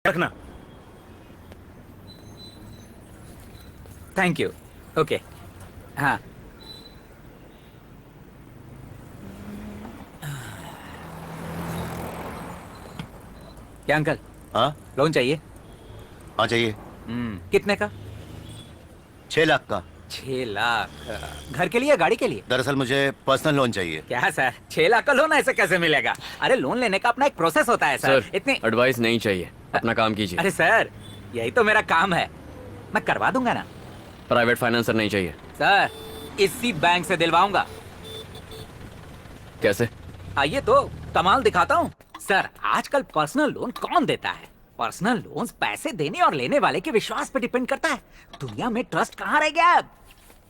रखना। Thank you. Okay. हाँ, क्या अंकल हाँ लोन चाहिए? हाँ चाहिए। कितने का? 6 लाख का। 6 लाख? घर के लिए, गाड़ी के लिए? दरअसल मुझे पर्सनल लोन चाहिए। क्या सर, 6 लाख का लोन ऐसे कैसे मिलेगा? अरे लोन लेने का अपना एक प्रोसेस होता है सर। इतनी एडवाइस नहीं चाहिए, अपना काम कीजिए। अरे सर, यही तो मेरा काम है, मैं करवा दूंगा ना। प्राइवेट फाइनेंसर नहीं चाहिए। सर, इसी बैंक से दिलवाऊंगा। कैसे? आइए तो कमाल दिखाता हूँ। सर, आजकल पर्सनल लोन कौन देता है? पर्सनल लोन्स पैसे देने और लेने वाले के विश्वास पर डिपेंड करता है। दुनिया में ट्रस्ट कहाँ रह गया अब?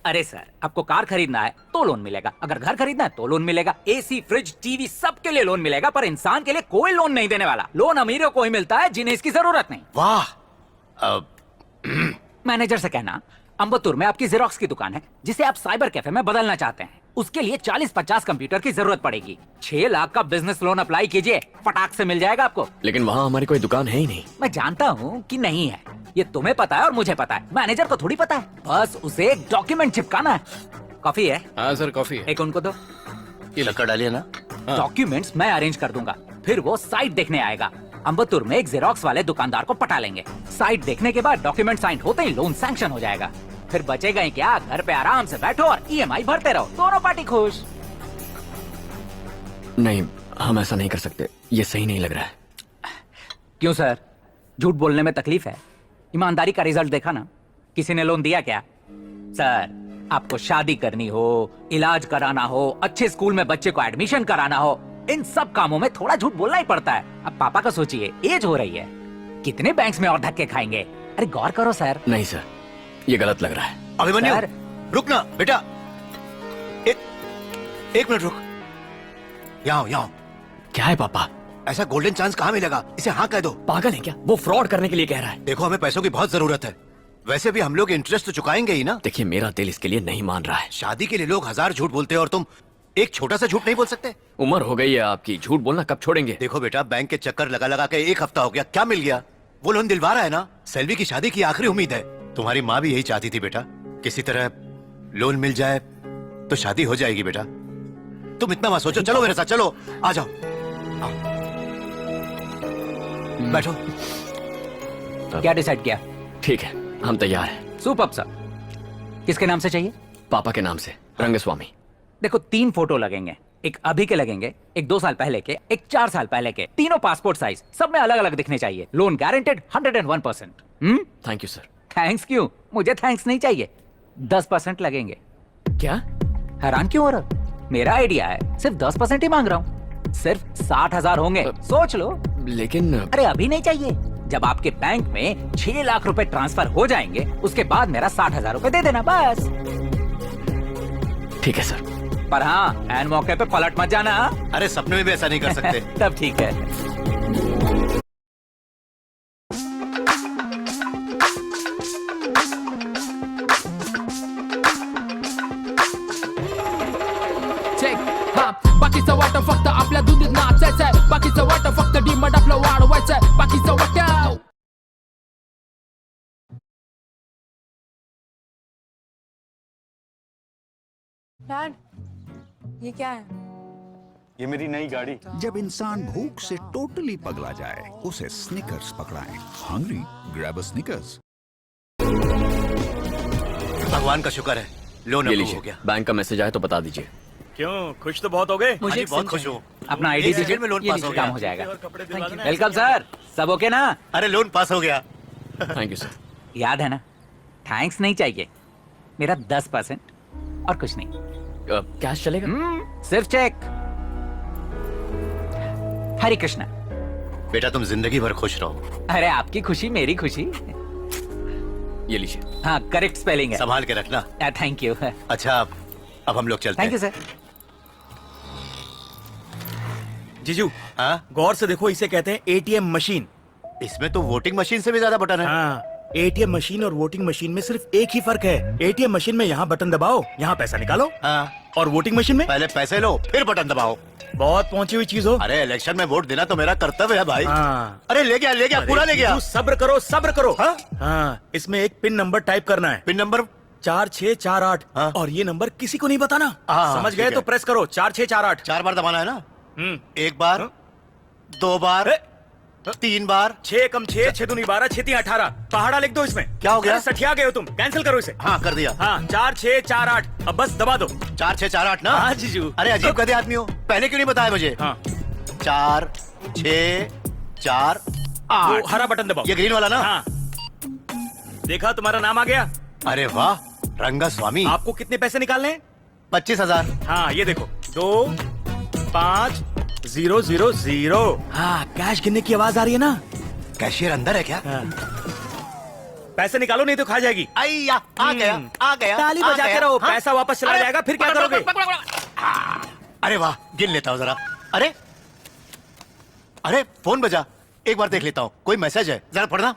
अरे सर, आपको कार खरीदना है तो लोन मिलेगा, अगर घर खरीदना है तो लोन मिलेगा, एसी, फ्रिज, टीवी सबके लिए लोन मिलेगा, पर इंसान के लिए कोई लोन नहीं देने वाला। लोन अमीरों को ही मिलता है जिन्हें इसकी जरूरत नहीं। वाह। मैनेजर से कहना अम्बत्तूर में आपकी जेरोक्स की दुकान है जिसे आप साइबर कैफे में बदलना चाहते हैं, उसके लिए 40-50 कंप्यूटर की जरूरत पड़ेगी। 6 लाख का बिजनेस लोन अप्लाई कीजिए, फटाक से मिल जाएगा आपको। लेकिन वहाँ हमारी कोई दुकान है ही नहीं। मैं जानता हूँ कि नहीं है, ये तुम्हें पता है और मुझे पता है, मैनेजर को थोड़ी पता है। बस उसे एक डॉक्यूमेंट चिपकाना है। कॉफी है? हाँ सर, कॉफी है। एक उनको दो। ये लकड़ डालिए ना। डॉक्यूमेंट्स मैं अरेंज कर दूंगा, फिर वो साइट देखने आएगा। अम्बत्तूर में एक जेरोक्स वाले दुकानदार को पटा लेंगे। साइट देखने के बाद डॉक्यूमेंट साइन होते ही लोन सैंक्शन हो जाएगा। फिर बचेगा ही क्या, घर पे आराम से बैठो और ईएमआई भरते रहो, दोनों पार्टी खुश। नहीं, हम ऐसा नहीं कर सकते, ये सही नहीं लग रहा है। क्यों सर, झूठ बोलने में तकलीफ है? ईमानदारी का रिजल्ट देखा ना, किसी ने लोन दिया क्या? सर, आपको शादी करनी हो, इलाज कराना हो, अच्छे स्कूल में बच्चे को एडमिशन कराना हो, इन सब कामों में थोड़ा झूठ बोलना ही पड़ता है। अब पापा का सोचिए, एज हो रही है, कितने बैंक्स में और धक्के खाएंगे? अरे गौर करो सर। नहीं सर, ये गलत लग रहा है। अभिमन्यु, सर। रुक ना बेटा। एक मिनट रुक। यहाँ। क्या है पापा? ऐसा गोल्डन चांस कहाँ मिलेगा? इसे हाँ कह दो। पागल है क्या? वो फ्रॉड करने के लिए कह रहा है। देखो, हमें पैसों की बहुत जरूरत है, वैसे भी हम लोग इंटरेस्ट तो चुकाएंगे ही ना। देखिए, मेरा दिल इसके लिए नहीं मान रहा है। शादी के लिए लोग 1000 झूठ बोलते हैं और तुम एक छोटा सा झूठ नहीं बोल सकते? उम्र हो गई है आपकी, झूठ बोलना कब छोड़ेंगे? देखो बेटा, बैंक के चक्कर लगा लगा के 1 हफ्ता हो गया, क्या मिल गया? वो लोन दिलवा रहा है ना। सेल्वी की शादी की आखिरी उम्मीद है। तुम्हारी माँ भी यही चाहती थी बेटा, किसी तरह लोन मिल जाए तो शादी हो जाएगी बेटा। तुम इतना मत सोचो, चलो मेरे साथ, चलो आ जाओ। बैठो। क्या डिसाइड किया? ठीक है, हम तैयार हैं। Superb sir. किसके नाम से चाहिए? पापा के नाम से, रंगस्वामी। देखो, 3 फोटो लगेंगे, एक अभी के लगेंगे, एक 2 साल पहले के, एक 4 साल पहले के, तीनों पासपोर्ट साइज, सब में अलग अलग दिखने चाहिए। Loan guaranteed 101%। Thank you sir. Thanks क्यों? मुझे थैंक्स नहीं चाहिए। 10% लगेंगे। क्या? हैरान क्यों हो रहा हो? मेरा आइडिया है, सिर्फ 10% ही मांग रहा हूँ। सिर्फ 60,000 होंगे, सोच लो। लेकिन अरे अभी नहीं चाहिए, जब आपके बैंक में 6 लाख रुपए ट्रांसफर हो जाएंगे उसके बाद मेरा 60,000 रुपए दे देना बस। ठीक है सर। पर हाँ, एन मौके पे पलट मत जाना। अरे सपने में भी ऐसा नहीं कर सकते। तब ठीक है। बाकीचं वाटं फक्त आपल्या धुंदीत नाचायचंय, बाकीचं वाटं फक्त डिमांड आपलं वाढवायचंय, बाकीचं वाटं डैड, ये क्या है? ये मेरी नई गाड़ी। जब इंसान भूख से टोटली पगला जाए उसे स्निकर्स पकड़ाएं। Hungry, grab a Snickers. भगवान का शुक्र है, लोन ये अप्रूव हो लीजिए, गया। बैंक का मैसेज आया तो बता दीजिए। क्यों, खुश तो बहुत हो गए? हाँ जी, बहुत खुश हूँ। अपना आईडी एक दीजिए, सेकंड में लोन ये पास हो लीजिए, काम गया। हो जाएगा। और कपड़े दिलवा देना। वेलकम सर, सब ओके ना? अरे लोन पास हो गया। Thank you sir. याद है ना, थैंक्स नहीं चाहिए, मेरा 10% और कुछ नहीं। कैश चलेगा? सिर्फ चेक। हरे कृष्णा। बेटा, तुम जिंदगी भर खुश रहो। अरे आपकी खुशी मेरी खुशी। ये लीजिए। हाँ, करेक्ट स्पेलिंग है। संभाल के रखना। Thank you. अच्छा, अब हम लोग चलते थैंक यू हैं। सर। जीजू, हाँ? गौर से देखो, इसे कहते हैं एटीएम मशीन। इसमें तो वोटिंग मशीन से भी ज्यादा बटन है। हाँ, एटीएम मशीन और वोटिंग मशीन में सिर्फ एक ही फर्क है। एटीएम मशीन में यहाँ बटन दबाओ, यहाँ पैसा निकालो, हाँ, और वोटिंग मशीन में पहले पैसे लो फिर बटन दबाओ। बहुत पहुंची हुई चीज हो। अरे इलेक्शन में वोट देना तो मेरा कर्तव्य है भाई। हाँ। अरे ले गया पूरा ले गया। तू सब्र करो सब्र करो। हाँ? हाँ, इसमें एक पिन नंबर टाइप करना है, पिन नंबर 4648। हाँ? और ये नंबर किसी को नहीं बताना। हाँ, समझ ठीक गए है। तो प्रेस करो 4648। 4 बार दबाना है ना? हम्म, एक बार, हाँ? 2 बार, ए? 3 बार। 6 कम 6, 6 दूनी 12, 6 3 18। पहाड़ा लिख दो इसमें। क्या हो गया? अरे सठिया गए हो तुम, कैंसिल करो इसे। हाँ कर दिया। हाँ, 4648। अब बस दबा दो। 4648 ना? हाँ जीजू। अरे अजीब गधे आदमी हो, पहले क्यों नहीं बताया मुझे? हाँ, 4 6 4 वो 8। हरा बटन दबाओ। ये ग्रीन वाला ना? हाँ, देखा तुम्हारा नाम आ गया। अरे वाह, रंगा स्वामी। आपको कितने पैसे निकालने हैं? 25,000। हाँ, ये देखो 2 5 0 0 0। हाँ, कैश गिनने की आवाज आ रही है ना? कैशियर अंदर है क्या? हाँ। पैसे निकालो नहीं तो खा जाएगी। आइया, आ गया आ गया। ताली आ बजाते गया। रहो, हाँ? पैसा वापस चला अरे, जाएगा, फिर क्या करोगे? अरे वाह, गिन लेता हूँ जरा। अरे अरे फोन बजा, एक बार देख लेता हूँ, कोई मैसेज है, जरा पढ़ना।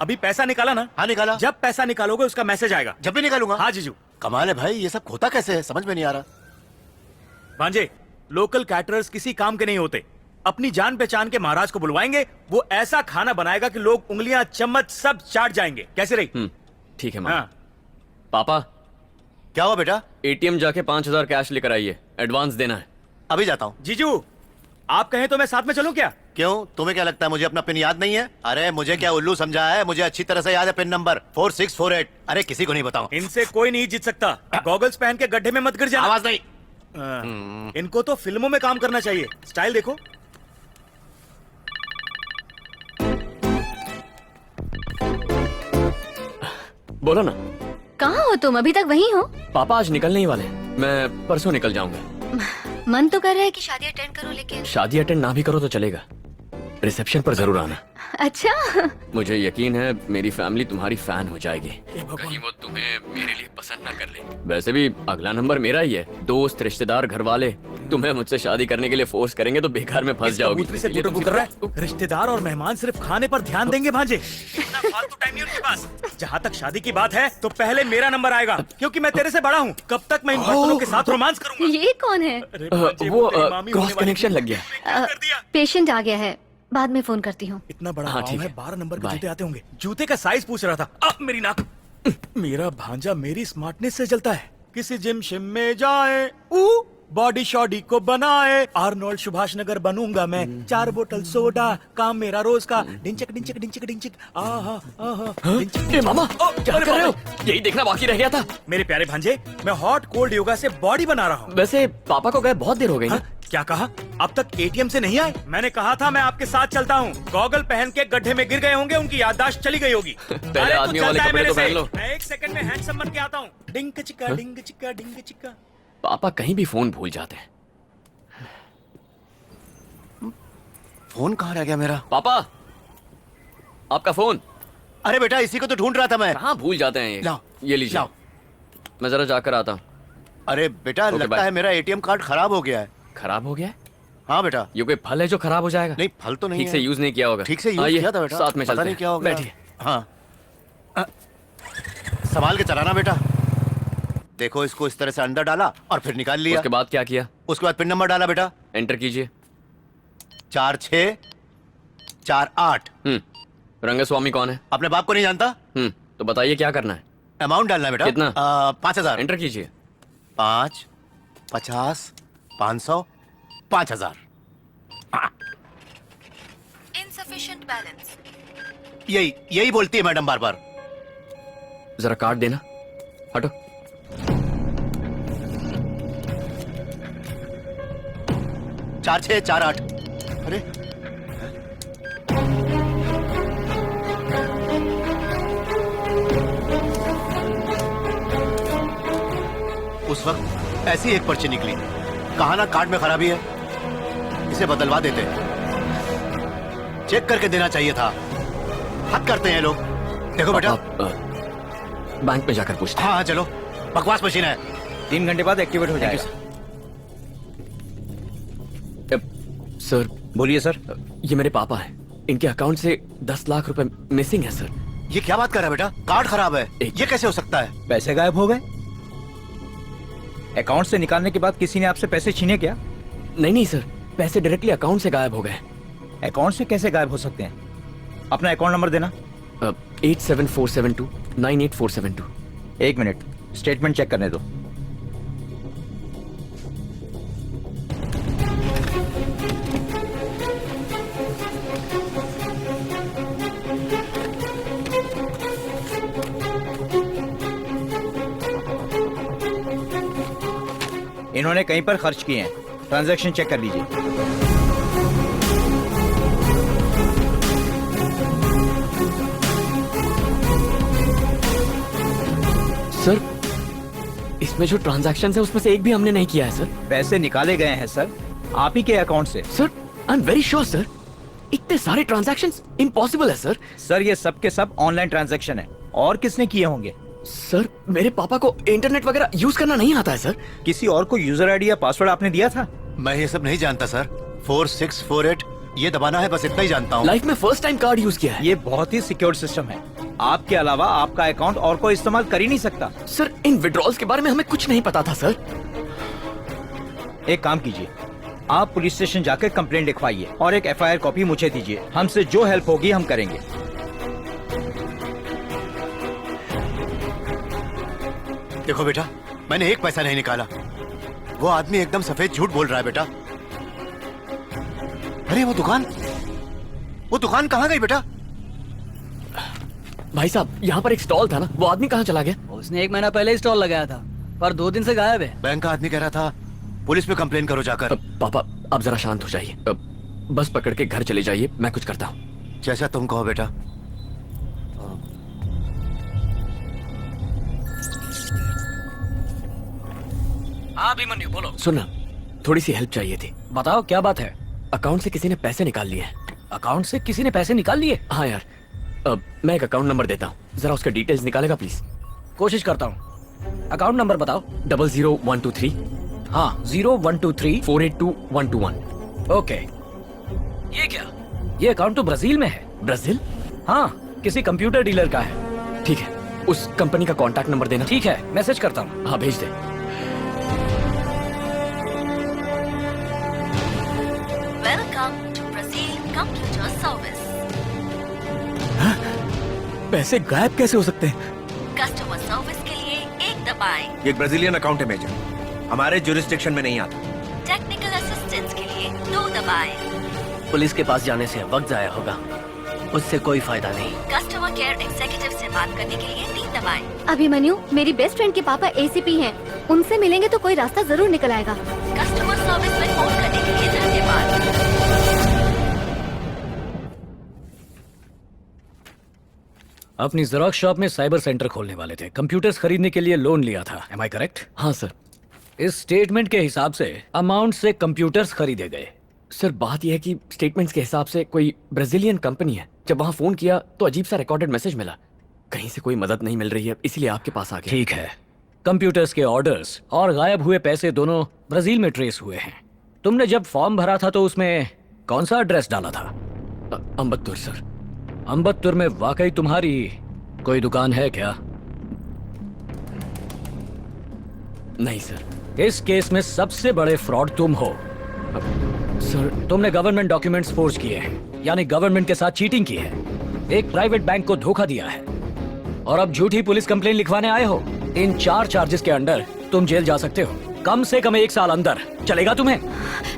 अभी पैसा निकाला ना? हाँ निकाला। जब पैसा निकालोगे उसका मैसेज आएगा। जब भी निकालूंगा। हाँ जीजू। कमाल है भाई, ये सब खोता कैसे है, समझ में नहीं आ रहा। भांजे, लोकल कैटरर्स किसी काम के नहीं होते। अपनी जान पहचान के महाराज को बुलवाएंगे, वो ऐसा खाना बनाएगा कि लोग उंगलियां चम्मच सब चाट जाएंगे। कैसे रही? ठीक है मामा। हाँ, पापा, क्या हुआ बेटा? एटीएम जाके 5,000 कैश लेकर आइए, एडवांस देना है। अभी जाता हूँ। जीजू आप कहें तो मैं साथ में चलूं क्या? क्यों, तुम्हें क्या लगता है मुझे अपना पिन याद नहीं है? अरे मुझे क्या उल्लू समझा है, मुझे अच्छी तरह से याद है पिन नंबर 4648। अरे किसी को नहीं बताऊं। इनसे कोई नहीं जीत सकता। गॉगल्स पहन के गड्ढे में मत गिर जाना। आवाज नहीं। हाँ, इनको तो फिल्मों में काम करना चाहिए। स्टाइल देखो। बोलो ना। कहाँ हो तुम? अभी तक वहीं हो? पापा आज निकलने ही वाले हैं, मैं परसों निकल जाऊंगा। मन तो कर रहा है कि शादी अटेंड करो, लेकिन शादी अटेंड ना भी करो तो चलेगा, रिसेप्शन पर जरूर आना। अच्छा। मुझे यकीन है मेरी फैमिली तुम्हारी फैन हो जाएगी, कहीं वो तुम्हें मेरे लिए पसंद ना कर ले। वैसे भी अगला नंबर मेरा ही है। दोस्त, रिश्तेदार, घर वाले तुम्हें मुझसे शादी करने के लिए फोर्स करेंगे तो बेकार में फंस जाओगी। कबूतरी से गुटरगुट कर रहा है। रिश्तेदार और मेहमान सिर्फ खाने पर ध्यान देंगे भांजे। इतना फालतू टाइम नहीं उनके पास। जहाँ तक शादी की बात है तो पहले मेरा नंबर आएगा, क्योंकि मैं तेरे से बड़ा हूँ। कब तक मैं इन बर्तनों के साथ रोमांस करूंगा? ये कौन है? अरे भांजे, वो तेरी मामी क्रॉस होने वाली कनेक्शन थी। लग गया। क्या कर दिया? पेशेंट आ गया है, बाद में फोन करती हूँ। इतना बड़ा हाँ, गाँव ठीक है, है। 12 नंबर के बाय। जूते आते होंगे। जूते का साइज पूछ रहा था। अब मेरी नाक। मेरा भांजा मेरी स्मार्टनेस से जलता है। किसी जिम शिम में जाए, बॉडी शॉडी को बनाए, आर्नोल्ड सुभाष नगर बनूंगा मैं। 4 बोतल सोडा, काम मेरा रोज का। डिंचक डिंचक डिंचक डिंचक, आहा आहा, डिंचक। ए मामा, ओ, क्या अरे कर रहे हो? बाप यही देखना बाकी रह गया था। मेरे प्यारे भांजे, मैं हॉट कोल्ड योगा से बॉडी बना रहा हूँ। वैसे पापा को गए बहुत देर हो गई ना। हाँ? क्या कहा? अब तक एटीएम से नहीं आए? मैंने कहा था मैं आपके साथ चलता हूँ। गॉगल पहन के गड्ढे में गिर गए होंगे, उनकी याददाश्त चली गई होगी। पहले अरे तू आदमी वाले चलता है कपड़े मेरे तो पहन से। लो। मैं 1 सेकंड में हैंडसम बन के आता हूँ। डिंग चिक्का डिंग चिक्का डिंग चिक्का। पापा कहीं भी फोन भूल जाते हैं। फोन कहाँ रह गया मेरा? पापा, आपका फोन। अरे बेटा, इसी को तो ढूंढ रहा था मैं। कहाँ भूल जाते हैं ये? लाओ, ये लीजिए। लाओ। मैं जरा जाकर आता हूँ। अरे बेटा, ओके, लगता बाय। है मेरा एटीएम कार्ड खराब हो गया है। खराब हो गया है? हाँ बेटा। ये कोई फल है जो खराब हो जाएगा? नहीं, फल तो नहीं ठीक है। से यूज नहीं किया होगा। ठीक से यूज आइए, किया था बेटा। साथ में पता चलते नहीं हैं। क्या हो गया। बैठिए। हाँ। संभाल के चलाना बेटा। देखो, इसको इस तरह से अंदर डाला और फिर निकाल लिया। उसके बाद क्या किया? उसके बाद पिन नंबर डाला बेटा। एंटर कीजिए। 4648। रंगस्वामी कौन है? अपने बाप को नहीं जानता? तो बताइए क्या करना है? अमाउंट डालना है बेटा। कितना? 5,000। एंटर कीजिए। 5 50 500 5,000। Insufficient balance. यही बोलती है मैडम बार बार। जरा कार्ड देना। हटो। 4648। अरे उस वक्त ऐसी एक पर्ची निकली। कहा ना कार्ड में खराबी है, इसे बदलवा देते। चेक करके देना चाहिए था। हद करते हैं लोग। देखो बेटा। आप बैंक में जाकर पूछते हैं। हाँ चलो, बकवास मशीन है। 3 घंटे बाद एक्टिवेट हो जाएगा। सर, बोलिए सर। ये मेरे पापा हैं। इनके अकाउंट से 10 लाख रुपए मिसिंग है सर। ये क्या बात कर रहा है बेटा? कार्ड खराब है, ये कैसे हो सकता है? पैसे गायब हो गए? अकाउंट से निकालने के बाद किसी ने आपसे पैसे छीने क्या? नहीं सर, पैसे डायरेक्टली अकाउंट से गायब हो गए। अकाउंट से कैसे गायब हो सकते हैं? अपना अकाउंट नंबर देना। 87472 98472। एक मिनट, स्टेटमेंट चेक करने दो। इन्होंने कहीं पर खर्च किए हैं, ट्रांजैक्शन चेक कर लीजिए। सर, इसमें जो ट्रांजैक्शन है उसमें से एक भी हमने नहीं किया है सर। पैसे निकाले गए हैं सर, आप ही के अकाउंट से। Sir, I am very sure sir, इतने सारे ट्रांजैक्शंस इम्पॉसिबल है सर। सर ये सब के सब ऑनलाइन ट्रांजैक्शन है, और किसने किए होंगे? सर, मेरे पापा को इंटरनेट वगैरह यूज करना नहीं आता है सर। किसी और को यूजर आईडी या पासवर्ड आपने दिया था? मैं ये सब नहीं जानता सर। 4648 ये दबाना है, बस इतना ही जानता हूँ। लाइफ में फर्स्ट टाइम कार्ड यूज किया है। ये बहुत ही सिक्योर सिस्टम है, आपके अलावा आपका अकाउंट और कोई इस्तेमाल कर ही नहीं सकता। सर, इन विड्रॉल्स के बारे में हमें कुछ नहीं पता था सर। एक काम कीजिए, आप पुलिस स्टेशन जाकर कंप्लेंट लिखवाइए और एक FIR कॉपी मुझे दीजिए। हमसे जो हेल्प होगी हम करेंगे। देखो बेटा, मैंने एक पैसा नहीं निकाला। वो आदमी एकदम सफेद झूठ बोल रहा है बेटा। अरे वो दुकान कहाँ गई बेटा? भाई साहब, यहाँ पर एक स्टॉल था ना, वो आदमी कहाँ चला गया? उसने 1 महीना पहले ही स्टॉल लगाया था, पर 2 दिन से गायब है। बैंक का आदमी कह रहा था पुलिस में कंप्लेन करो जाकर। पापा, आप जरा शांत हो जाइए। बस पकड़ के घर चले जाइए, मैं कुछ करता हूँ। जैसा तुम कहो बेटा। हाँ अभिमन्यु, बोलो। सुनना, थोड़ी सी हेल्प चाहिए थी। बताओ क्या बात है? अकाउंट से किसी ने पैसे निकाल लिए हैं। अकाउंट से किसी ने पैसे निकाल लिए? हाँ यार, मैं एक अकाउंट नंबर देता हूँ, जरा उसके डिटेल्स निकालेगा प्लीज? कोशिश करता हूँ। अकाउंट नंबर बताओ। 00123। हाँ, 0123 482121। ओके। ये क्या? ये अकाउंट तो ब्राजील में है। ब्राजील? हाँ, किसी कंप्यूटर डीलर का है। ठीक है, उस कंपनी का कॉन्टैक्ट नंबर देना। ठीक है, मैसेज करता हूँ। हाँ, भेज दे। Welcome to Brazil computer service. पैसे गायब कैसे हो सकते हैं? कस्टमर सर्विस के लिए 1 दबाएं। ये ब्राजीलियन अकाउंट है मेजर, हमारे जुरिस्डिक्शन में नहीं आता। टेक्निकल असिस्टेंस के लिए 2 दबाएं। पुलिस के पास जाने से वक्त जाया होगा, उससे कोई फायदा नहीं। कस्टमर केयर एग्जीक्यूटिव से बात करने के लिए 3 दबाएं। अभिमन्यु, मेरी बेस्ट फ्रेंड के पापा ACP हैं, उनसे मिलेंगे तो कोई रास्ता जरूर निकल आएगा। कस्टमर सर्विस में फोन करने के लिए धन्यवाद। अपनी जेरॉक्स शॉप में साइबर सेंटर खोलने वाले थे, कंप्यूटर्स खरीदने के लिए लोन लिया था। Am I correct? हाँ सर। इस स्टेटमेंट के हिसाब से अमाउंट से कंप्यूटर्स खरीदे गए। सर, बात यह है कि स्टेटमेंट्स के हिसाब से कोई ब्राजीलियन कंपनी है। जब वहाँ फोन किया तो अजीब सा रिकॉर्डेड मैसेज मिला, कहीं से कोई मदद नहीं मिल रही है, इसीलिए आपके पास आ गया। ठीक है, कंप्यूटर्स के ऑर्डर्स और गायब हुए पैसे दोनों ब्राजील में ट्रेस हुए हैं। तुमने जब फॉर्म भरा था तो उसमें कौन सा एड्रेस डाला था? अम्बत्तुर सर। अम्बत्तुर में वाकई तुम्हारी कोई दुकान है क्या? नहीं सर। इस केस में सबसे बड़े फ्रॉड तुम हो। सर, तुमने गवर्नमेंट डॉक्यूमेंट्स फोर्ज किए हैं, यानी गवर्नमेंट के साथ चीटिंग की है, एक प्राइवेट बैंक को धोखा दिया है, और अब झूठी पुलिस कंप्लेन लिखवाने आए हो। इन 4 चार्जेस के अंडर तुम जेल जा सकते हो, कम से कम 1 साल अंदर। चलेगा तुम्हें?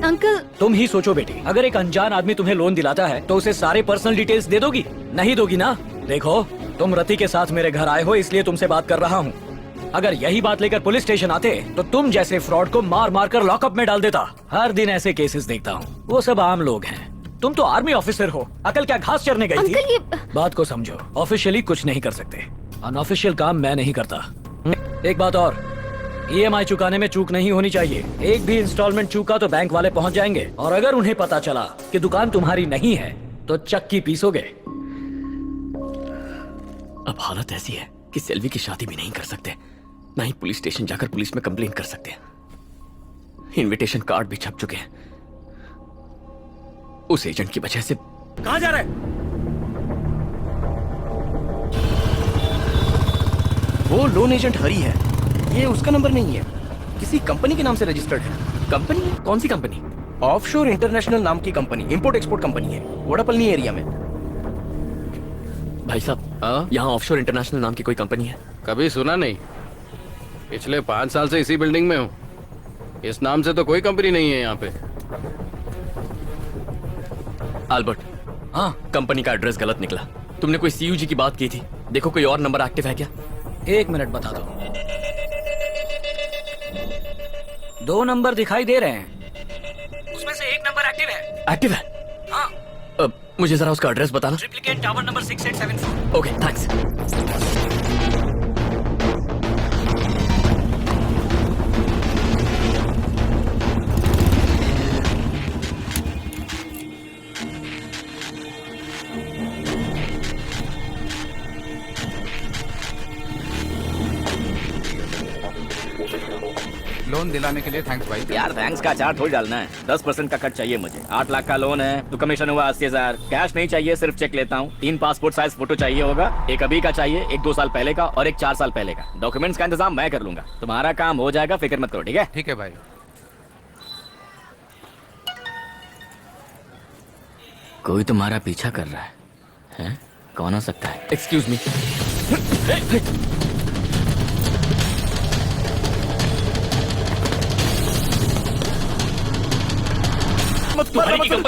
अंकल, तुम ही सोचो बेटी, अगर एक अनजान आदमी तुम्हें लोन दिलाता है तो उसे सारे पर्सनल डिटेल्स दे दोगी? नहीं दोगी ना? देखो, तुम रति के साथ मेरे घर आए हो, इसलिए तुमसे बात कर रहा हूँ। अगर यही बात लेकर पुलिस स्टेशन आते तो तुम जैसे फ्रॉड को मार मार कर लॉकअप में डाल देता। हर दिन ऐसे केसेस देखता हूँ, वो सब आम लोग हैं। तुम तो आर्मी ऑफिसर हो, अकल क्या घास चरने गई थी? अंकल, ये बात को समझो, ऑफिशियली कुछ नहीं कर सकते, अनऑफिशियल काम मैं नहीं करता। एक बात और, EMI चुकाने में चूक नहीं होनी चाहिए। एक भी इंस्टॉलमेंट चूका तो बैंक वाले पहुंच जाएंगे, और अगर उन्हें पता चला कि दुकान तुम्हारी नहीं है तो चक्की पीसोगे। अब हालत ऐसी है कि सेल्वी की शादी भी नहीं कर सकते, ना ही पुलिस स्टेशन जाकर पुलिस में कंप्लेन कर सकते हैं। इनविटेशन कार्ड भी छप चुके हैं। उस एजेंट की वजह से। कहां जा रहा है? वो लोन एजेंट हरी है, ये उसका नंबर नहीं है, किसी कंपनी के नाम से रजिस्टर्ड है। कंपनी? कौन सी कंपनी? ऑफशोर इंटरनेशनल नाम की कंपनी, इंपोर्ट एक्सपोर्ट कंपनी है, वोडापल्ली एरिया में। भाई साहब, यहाँ ऑफशोर इंटरनेशनल नाम की कोई कंपनी है? कभी सुना नहीं। पिछले 5 साल से इसी बिल्डिंग में हूँ। इस नाम से तो कोई कंपनी नहीं है यहाँ पे। अल्बर्ट, हाँ, कंपनी का एड्रेस गलत निकला। तुमने कोई सीयूजी की बात की थी, देखो कोई और नंबर एक्टिव है क्या? 1 मिनट बता दो। 2 नंबर दिखाई दे रहे हैं, उसमें से 1 नंबर एक्टिव है। एक्टिव है? हाँ। मुझे जरा उसका एड्रेस बताना। Triplicate tower number 6874। Okay, thanks. Loan दिलाने के लिए थैंक्स भाई। यार थैंक्स का चार्ट थोड़ी डालना है, 10% का कट चाहिए मुझे। 8 लाख का लोन है तो कमीशन हुआ 80,000। कैश नहीं चाहिए, सिर्फ चेक लेता हूँ। 3 पासपोर्ट साइज फोटो चाहिए होगा, एक अभी का चाहिए, एक 2 साल पहले का और एक 4 साल पहले का। डॉक्यूमेंट्स का इंतजाम मैं कर लूंगा, तुम्हारा काम हो जाएगा, फिक्र मत करो, ठीक है? ठीक है भाई। कोई तुम्हारा पीछा कर रहा है? कौन हो सकता है? Excuse me. तुम्हारी की कंपनी